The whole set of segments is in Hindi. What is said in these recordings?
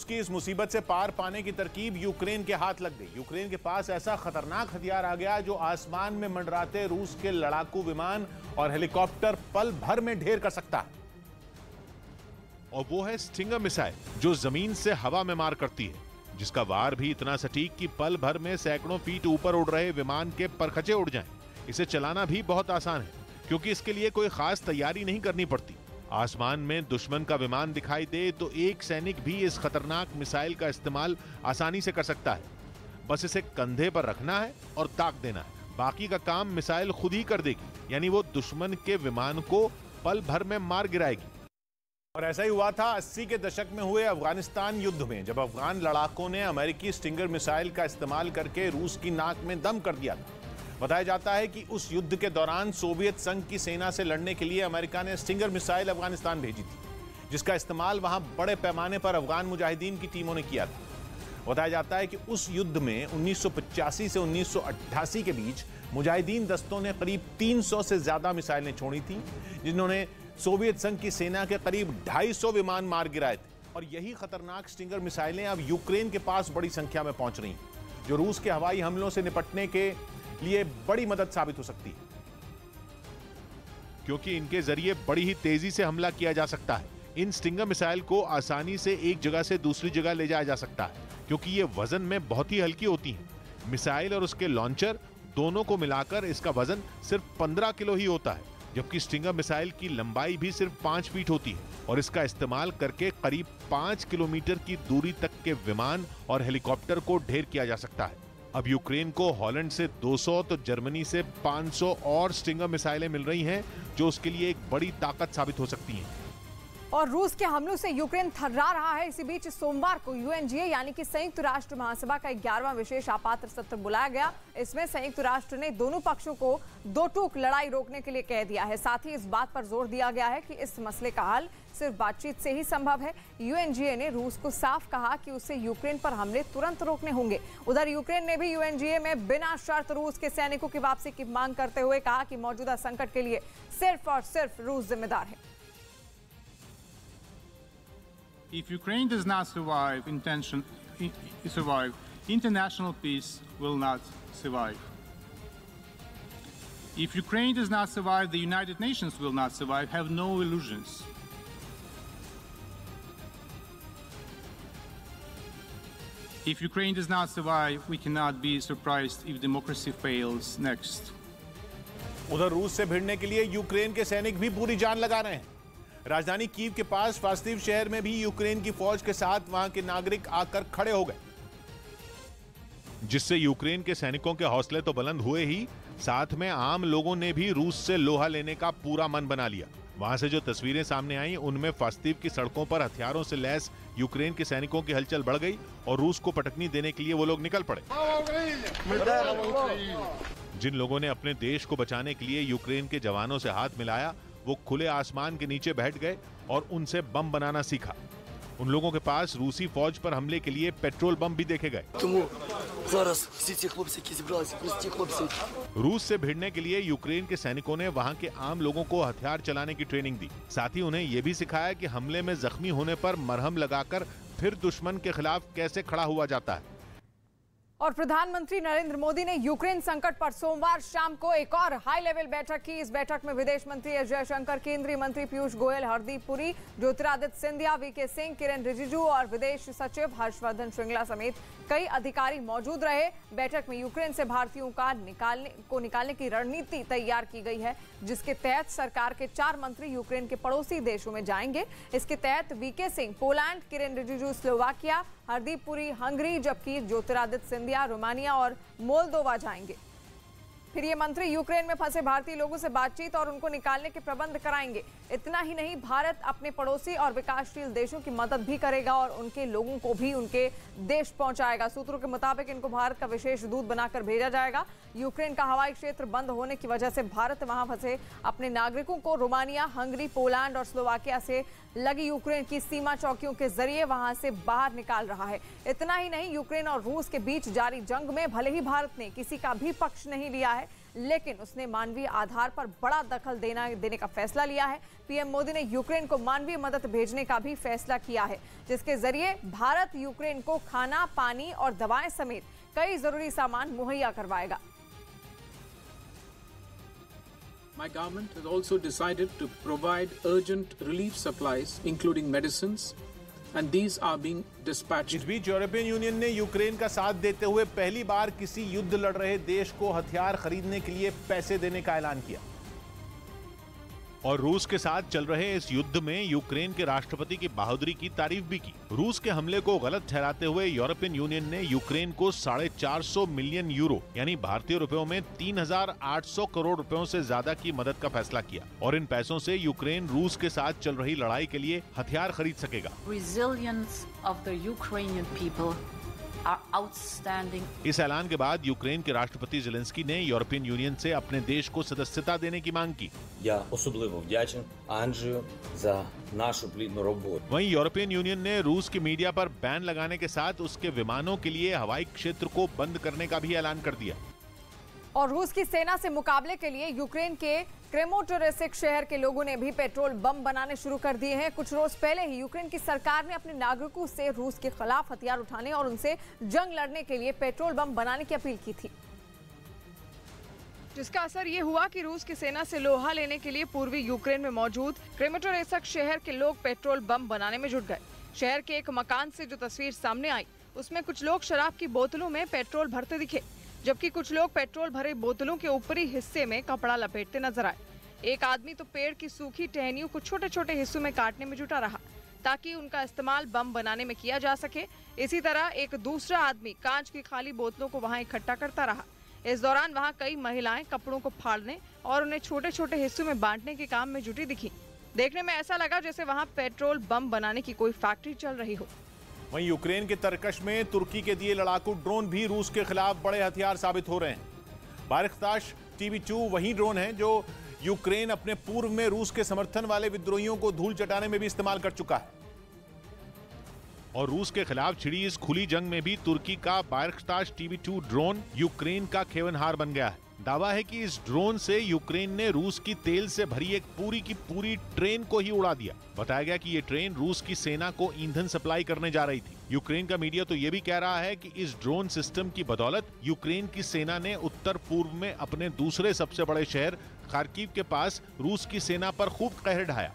रूस की इस मुसीबत से पार पाने की तरकीब यूक्रेन के हाथ लग गई। यूक्रेन के पास ऐसा खतरनाक हथियार आ गया जो आसमान में मंडराते रूस के लड़ाकू विमान और हेलीकॉप्टर पल भर में ढेर कर सकता है। और वो है स्टिंगर मिसाइल, जो जमीन से हवा में मार करती है, जिसका वार भी इतना सटीक कि पल भर में सैकड़ों फीट ऊपर उड़ रहे विमान के परखचे उड़ जाएं। इसे चलाना भी बहुत आसान है, क्योंकि इसके लिए कोई खास तैयारी नहीं करनी पड़ती। आसमान में दुश्मन का विमान दिखाई दे तो एक सैनिक भी इस खतरनाक मिसाइल का इस्तेमाल आसानी से कर सकता है। बस इसे कंधे पर रखना है और ताक देना है। बाकी का काम मिसाइल खुद ही कर देगी, यानी वो दुश्मन के विमान को पल भर में मार गिराएगी। और ऐसा ही हुआ था 80 के दशक में हुए अफगानिस्तान युद्ध में, जब अफगान लड़ाकों ने अमेरिकी स्टिंगर मिसाइल का इस्तेमाल करके रूस की नाक में दम कर दिया था। बताया जाता है कि उस युद्ध के दौरान सोवियत संघ की सेना से लड़ने के लिए अमेरिका ने स्टिंगर मिसाइल अफगानिस्तान भेजी थी, जिसका इस्तेमाल वहां बड़े पैमाने पर अफगान मुजाहिदीन की टीमों ने किया था। बताया जाता है कि उस युद्ध में 1985 से 1988 के बीच मुजाहिदीन दस्तों ने करीब 300 से ज्यादा मिसाइलें छोड़ी थी, जिन्होंने सोवियत संघ की सेना के करीब 250 विमान मार गिराए थे। और यही खतरनाक स्टिंगर मिसाइलें अब यूक्रेन के पास बड़ी संख्या में पहुंच रही हैं, जो रूस के हवाई हमलों से निपटने के लिए बड़ी मदद साबित हो सकती है, क्योंकि इनके जरिए बड़ी ही तेजी से हमला किया जा सकता है। इन स्टिंगर मिसाइल को आसानी से एक जगह से दूसरी जगह ले जाया जा सकता है, क्योंकि ये वजन में बहुत ही हल्की होती हैं। मिसाइल और उसके लॉन्चर दोनों को मिलाकर इसका वजन सिर्फ 15 किलो ही होता है, जबकि स्टिंगर मिसाइल की लंबाई भी सिर्फ 5 फीट होती है और इसका इस्तेमाल करके करीब 5 किलोमीटर की दूरी तक के विमान और हेलीकॉप्टर को ढेर किया जा सकता है। अब यूक्रेन को हॉलैंड से 200 तो जर्मनी से 500 और स्टिंगर मिसाइलें मिल रही हैं, जो उसके लिए एक बड़ी ताकत साबित हो सकती हैं। और रूस के हमलों से यूक्रेन थर्रा रहा है। इसी बीच सोमवार को यूएनजीए यानी कि संयुक्त राष्ट्र महासभा का 11वां विशेष आपात सत्र बुलाया गया। इसमें संयुक्त राष्ट्र ने दोनों पक्षों को दो टूक लड़ाई रोकने के लिए कह दिया है। साथ ही इस बात पर जोर दिया गया है कि इस मसले का हल सिर्फ बातचीत से ही संभव है। यूएनजीए ने रूस को साफ कहा कि उसे यूक्रेन पर हमले तुरंत रोकने होंगे। उधर यूक्रेन ने भी यूएनजीए में बिना शर्त रूस के सैनिकों की वापसी की मांग करते हुए कहा कि मौजूदा संकट के लिए सिर्फ और सिर्फ रूस जिम्मेदार है। If Ukraine does not survive, international peace will not survive. If Ukraine does not survive, the United Nations will not survive. Have no illusions. If Ukraine does not survive, we cannot be surprised if democracy fails next. उधर रूस से भिड़ने के लिए यूक्रेन के सैनिक भी पूरी जान लगा रहे हैं। राजधानी कीव के पास फास्तिव शहर में भी यूक्रेन की फौज के साथ वहां के नागरिक आकर खड़े हो गए, जिससे यूक्रेन के सैनिकों के हौसले तो बुलंद हुए ही, साथ में आम लोगों ने भी रूस से लोहा लेने का पूरा मन बना लिया। वहां से जो तस्वीरें सामने आई, उनमें फास्तिव की सड़कों पर हथियारों से लैस यूक्रेन के सैनिकों की हलचल बढ़ गई और रूस को पटकनी देने के लिए वो लोग निकल पड़े। जिन लोगों ने अपने देश को बचाने के लिए यूक्रेन के जवानों से हाथ मिलाया, वो खुले आसमान के नीचे बैठ गए और उनसे बम बनाना सीखा। उन लोगों के पास रूसी फौज पर हमले के लिए पेट्रोल बम भी देखे गए। रूस से भिड़ने के लिए यूक्रेन के सैनिकों ने वहां के आम लोगों को हथियार चलाने की ट्रेनिंग दी। साथ ही उन्हें यह भी सिखाया कि हमले में जख्मी होने पर मरहम लगाकर फिर दुश्मन के खिलाफ कैसे खड़ा हुआ जाता है। और प्रधानमंत्री नरेंद्र मोदी ने यूक्रेन संकट पर सोमवार शाम को एक और हाई लेवल बैठक की। इस बैठक में विदेश मंत्री एस जयशंकर, केंद्रीय मंत्री पीयूष गोयल, हरदीप पुरी, ज्योतिरादित्य सिंधिया, वीके सिंह, किरेन रिजिजू और विदेश सचिव हर्षवर्धन श्रृंगला समेत कई अधिकारी मौजूद रहे। बैठक में यूक्रेन से भारतीयों का निकालने की रणनीति तैयार की गई है, जिसके तहत सरकार के 4 मंत्री यूक्रेन के पड़ोसी देशों में जाएंगे। इसके तहत V K Singh Poland, Kiren Rijiju Slovakia, Hardeep Puri Hungary, जबकि ज्योतिरादित्य सिंधिया रोमानिया और मोल्दोवा जाएंगे। फिर ये मंत्री यूक्रेन में फंसे भारतीय लोगों से बातचीत और उनको निकालने के प्रबंध कराएंगे। इतना ही नहीं, भारत अपने पड़ोसी और विकासशील देशों की मदद भी करेगा और उनके लोगों को भी उनके देश पहुंचाएगा। सूत्रों के मुताबिक इनको भारत का विशेष दूत बनाकर भेजा जाएगा। यूक्रेन का हवाई क्षेत्र बंद होने की वजह से भारत वहां फंसे अपने नागरिकों को रोमानिया, हंगरी, पोलैंड और स्लोवाकिया से लगी यूक्रेन की सीमा चौकियों के जरिए वहां से बाहर निकाल रहा है। इतना ही नहीं, यूक्रेन और रूस के बीच जारी जंग में भले ही भारत ने किसी का भी पक्ष नहीं लिया है, लेकिन उसने मानवीय आधार पर बड़ा दखल देने का फैसला लिया है। पीएम मोदी ने यूक्रेन को मानवीय मदद भेजने का भी फैसला किया है, जिसके जरिए भारत यूक्रेन को खाना, पानी और दवाएं समेत कई जरूरी सामान मुहैया करवाएगा। My government has also decided to provide urgent relief supplies, including medicines, and these are being dispatched. इस बीच यूरोपियन यूनियन ने यूक्रेन का साथ देते हुए पहली बार किसी युद्ध लड़ रहे देश को हथियार खरीदने के लिए पैसे देने का ऐलान किया। और रूस के साथ चल रहे इस युद्ध में यूक्रेन के राष्ट्रपति की बहादुरी की तारीफ भी की। रूस के हमले को गलत ठहराते हुए यूरोपियन यूनियन ने यूक्रेन को 450 मिलियन यूरो यानी भारतीय रुपयों में 3,800 करोड़ रुपयों से ज्यादा की मदद का फैसला किया और इन पैसों से यूक्रेन रूस के साथ चल रही लड़ाई के लिए हथियार खरीद सकेगा। Resilience of the Ukrainian people are outstanding. इस ऐलान के बाद यूक्रेन के राष्ट्रपति ज़ेलेंस्की ने यूरोपियन यूनियन से अपने देश को सदस्यता देने की मांग की। Я особливо вдячен Анджею за нашу плідну роботу. वहीं यूरोपियन यूनियन ने रूस की मीडिया पर बैन लगाने के साथ उसके विमानों के लिए हवाई क्षेत्र को बंद करने का भी ऐलान कर दिया। और रूस की सेना से मुकाबले के लिए यूक्रेन के क्रेमोटोरेसिक शहर के लोगों ने भी पेट्रोल बम बनाने शुरू कर दिए हैं। कुछ रोज पहले ही यूक्रेन की सरकार ने अपने नागरिकों से रूस के खिलाफ हथियार उठाने और उनसे जंग लड़ने के लिए पेट्रोल बम बनाने की अपील की थी, जिसका असर ये हुआ कि रूस की सेना से लोहा लेने के लिए पूर्वी यूक्रेन में मौजूद क्रेमोटोरेसिक शहर के लोग पेट्रोल बम बनाने में जुट गए। शहर के एक मकान से जो तस्वीर सामने आई, उसमें कुछ लोग शराब की बोतलों में पेट्रोल भरते दिखे, जबकि कुछ लोग पेट्रोल भरे बोतलों के ऊपरी हिस्से में कपड़ा लपेटते नजर आए। एक आदमी तो पेड़ की सूखी टहनियों को छोटे छोटे हिस्सों में काटने में जुटा रहा ताकि उनका इस्तेमाल बम बनाने में किया जा सके। इसी तरह एक दूसरा आदमी कांच की खाली बोतलों को वहां इकट्ठा करता रहा। इस दौरान वहां कई महिलाएं कपड़ों को फाड़ने और उन्हें छोटे छोटे हिस्सों में बांटने के काम में जुटी दिखी। देखने में ऐसा लगा जैसे वहां पेट्रोल बम बनाने की कोई फैक्ट्री चल रही हो। वहीं यूक्रेन के तरकश में तुर्की के दिए लड़ाकू ड्रोन भी रूस के खिलाफ बड़े हथियार साबित हो रहे हैं। बारिख्ताश TB2 वही ड्रोन है जो यूक्रेन अपने पूर्व में रूस के समर्थन वाले विद्रोहियों को धूल चटाने में भी इस्तेमाल कर चुका है। और रूस के खिलाफ छिड़ी इस खुली जंग में भी तुर्की का बारिख्ताश TB2 ड्रोन यूक्रेन का खेवनहार बन गया है। दावा है कि इस ड्रोन से यूक्रेन ने रूस की तेल से भरी एक पूरी की पूरी ट्रेन को ही उड़ा दिया। बताया गया कि ये ट्रेन रूस की सेना को ईंधन सप्लाई करने जा रही थी। यूक्रेन का मीडिया तो ये भी कह रहा है कि इस ड्रोन सिस्टम की बदौलत यूक्रेन की सेना ने उत्तर पूर्व में अपने दूसरे सबसे बड़े शहर खार्किव के पास रूस की सेना पर खूब कहर ढाया।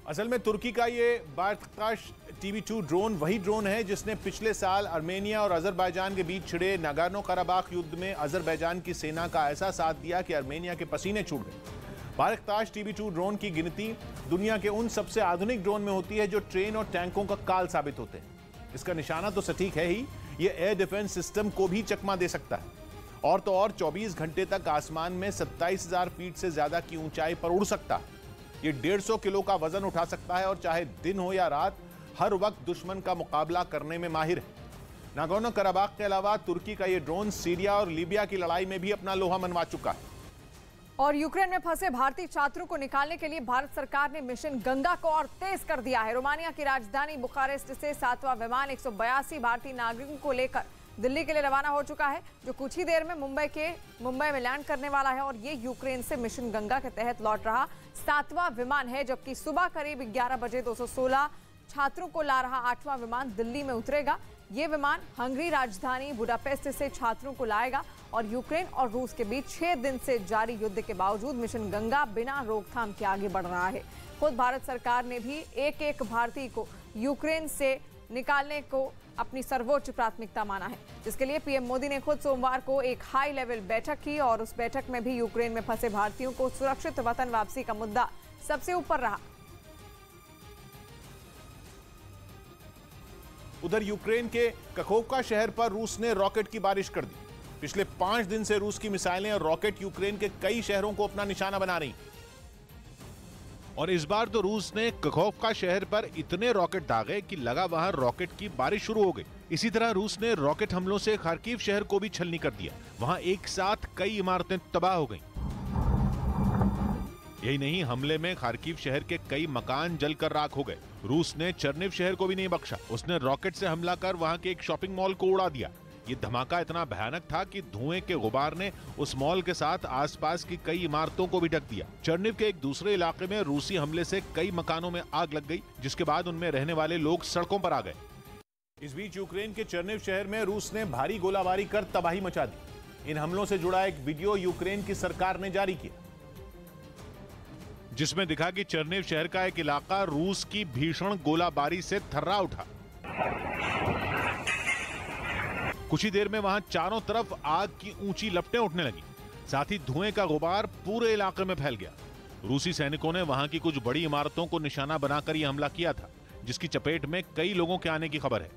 असल में तुर्की का ये बारिख्ताश TB2 ड्रोन वही ड्रोन है जिसने पिछले साल आर्मेनिया और अजरबैजान के बीच छिड़े नागोर्नो कराबाख युद्ध में अजरबैजान की सेना का ऐसा साथ दिया कि आर्मेनिया के पसीने छूट गए। बारिख्ताश TB2 ड्रोन की गिनती दुनिया के उन सबसे आधुनिक ड्रोन में होती है जो ट्रेन और टैंकों का काल साबित होते हैं। इसका निशाना तो सटीक है ही, ये एयर डिफेंस सिस्टम को भी चकमा दे सकता है। और तो और 24 घंटे तक आसमान में 27,000 फीट से ज्यादा की ऊंचाई पर उड़ सकता है। ये 150 किलो का वजन उठा सकता है और चाहे दिन हो या रात हर वक्त दुश्मन का मुकाबला करने में माहिर है। नागोर्नो कराबाख के अलावा तुर्की का ये ड्रोन सीरिया और लीबिया की लड़ाई में भी अपना लोहा मनवा चुका है। और यूक्रेन में फंसे भारतीय छात्रों को निकालने के लिए भारत सरकार ने मिशन गंगा को और तेज कर दिया है। रोमानिया की राजधानी बुखारेस्ट से 7वां विमान 182 भारतीय नागरिकों को लेकर दिल्ली के लिए रवाना हो चुका है, जो कुछ ही देर में मुंबई में लैंड करने वाला है। और ये यूक्रेन से मिशन गंगा के तहत लौट रहा 7वां विमान है, जबकि सुबह करीब 11 बजे 216 छात्रों को ला रहा 8वां विमान दिल्ली में उतरेगा। ये विमान हंगरी राजधानी बुडापेस्ट से छात्रों को लाएगा। और यूक्रेन और रूस के बीच 6 दिन से जारी युद्ध के बावजूद मिशन गंगा बिना रोकथाम के आगे बढ़ रहा है। खुद भारत सरकार ने भी एक भारतीय को यूक्रेन से निकालने को अपनी सर्वोच्च प्राथमिकता माना है, जिसके लिए पीएम मोदी ने खुद सोमवार को एक हाई लेवल बैठक की और उस बैठक में भी यूक्रेन में फंसे भारतीयों को सुरक्षित वतन वापसी का मुद्दा सबसे ऊपर रहा। उधर यूक्रेन के कखोवका शहर पर रूस ने रॉकेट की बारिश कर दी। पिछले 5 दिन से रूस की मिसाइलें और रॉकेट यूक्रेन के कई शहरों को अपना निशाना बना रही। और इस बार तो रूस ने कखोवका शहर पर इतने रॉकेट दागे कि लगा वहां रॉकेट की बारिश शुरू हो गई। इसी तरह रूस ने रॉकेट हमलों से खार्किव शहर को भी छलनी कर दिया। वहां एक साथ कई इमारतें तबाह हो गईं। यही नहीं, हमले में खार्किव शहर के कई मकान जलकर राख हो गए। रूस ने चर्निव शहर को भी नहीं बख्शा। उसने रॉकेट से हमला कर वहां के एक शॉपिंग मॉल को उड़ा दिया। ये धमाका इतना भयानक था कि धुएं के गुबार ने उस मॉल के साथ आसपास की कई इमारतों को भी ढक दिया। चर्निव के एक दूसरे इलाके में रूसी हमले से कई मकानों में आग लग गई, जिसके बाद उनमें रहने वाले लोग सड़कों पर आ गए। इस बीच यूक्रेन के चर्निव शहर में रूस ने भारी गोलाबारी कर तबाही मचा दी। इन हमलों से जुड़ा एक वीडियो यूक्रेन की सरकार ने जारी किया, जिसमें दिखा कि चर्निव शहर का एक इलाका रूस की भीषण गोलाबारी से थर्रा उठा। कुछ ही देर में वहां चारों तरफ आग की ऊंची लपटें उठने लगी, साथ ही धुएं का गुबार पूरे इलाके में फैल गया। रूसी सैनिकों ने वहां की कुछ बड़ी इमारतों को निशाना बनाकर यह हमला किया था, जिसकी चपेट में कई लोगों के आने की खबर है।